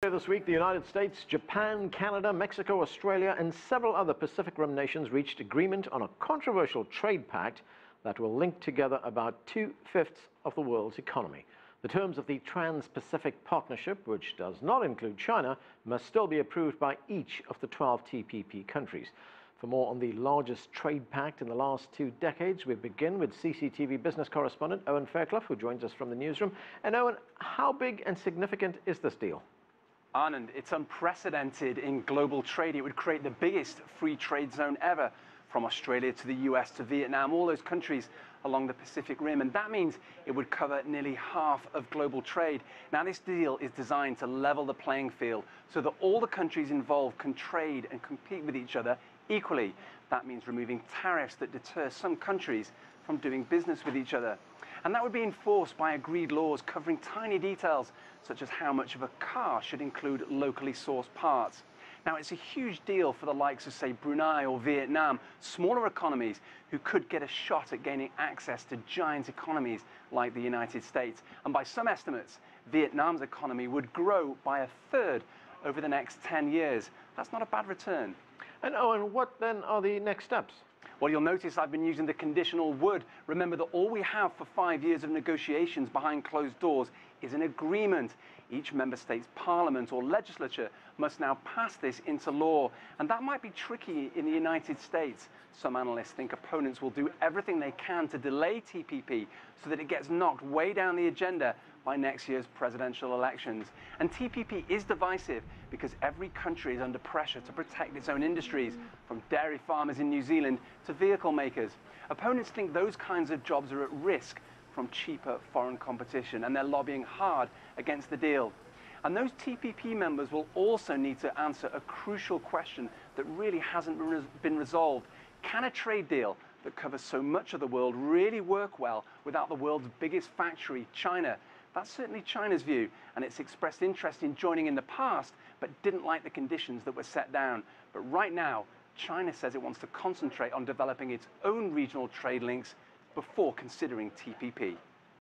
This week, the United States, Japan, Canada, Mexico, Australia, and several other Pacific Rim nations reached agreement on a controversial trade pact that will link together about 2/5 of the world's economy. The terms of the trans-pacific partnership, which does not include China, must still be approved by each of the 12 TPP countries. For more on the largest trade pact in the last 2 decades, we begin with CCTV business correspondent Owen Fairclough, who joins us from the newsroom. And Owen, how big and significant is this deal? Anand, it's unprecedented in global trade. It would create the biggest free trade zone ever, from Australia to the US to Vietnam, all those countries along the Pacific Rim. And that means it would cover nearly half of global trade. Now, this deal is designed to level the playing field so that all the countries involved can trade and compete with each other equally. That means removing tariffs that deter some countries from doing business with each other. And that would be enforced by agreed laws covering tiny details, such as how much of a car should include locally sourced parts. Now, it's a huge deal for the likes of, say, Brunei or Vietnam, smaller economies who could get a shot at gaining access to giant economies like the United States. And by some estimates, Vietnam's economy would grow by 1/3 over the next 10 years. That's not a bad return. And Owen, what then are the next steps? Well, you'll notice I've been using the conditional would. Remember that all we have for 5 years of negotiations behind closed doors is an agreement. Each member state's parliament or legislature must now pass this into law. And that might be tricky in the United States. Some analysts think opponents will do everything they can to delay TPP so that it gets knocked way down the agenda by next year's presidential elections. And TPP is divisive because every country is under pressure to protect its own industries, from dairy farmers in New Zealand to vehicle makers. Opponents think those kinds of jobs are at risk from cheaper foreign competition, and they're lobbying hard against the deal. And those TPP members will also need to answer a crucial question that really hasn't been resolved. Can a trade deal that covers so much of the world really work well without the world's biggest factory, China? That's certainly China's view, and it's expressed interest in joining in the past, but didn't like the conditions that were set down. But right now, China says it wants to concentrate on developing its own regional trade links before considering TPP.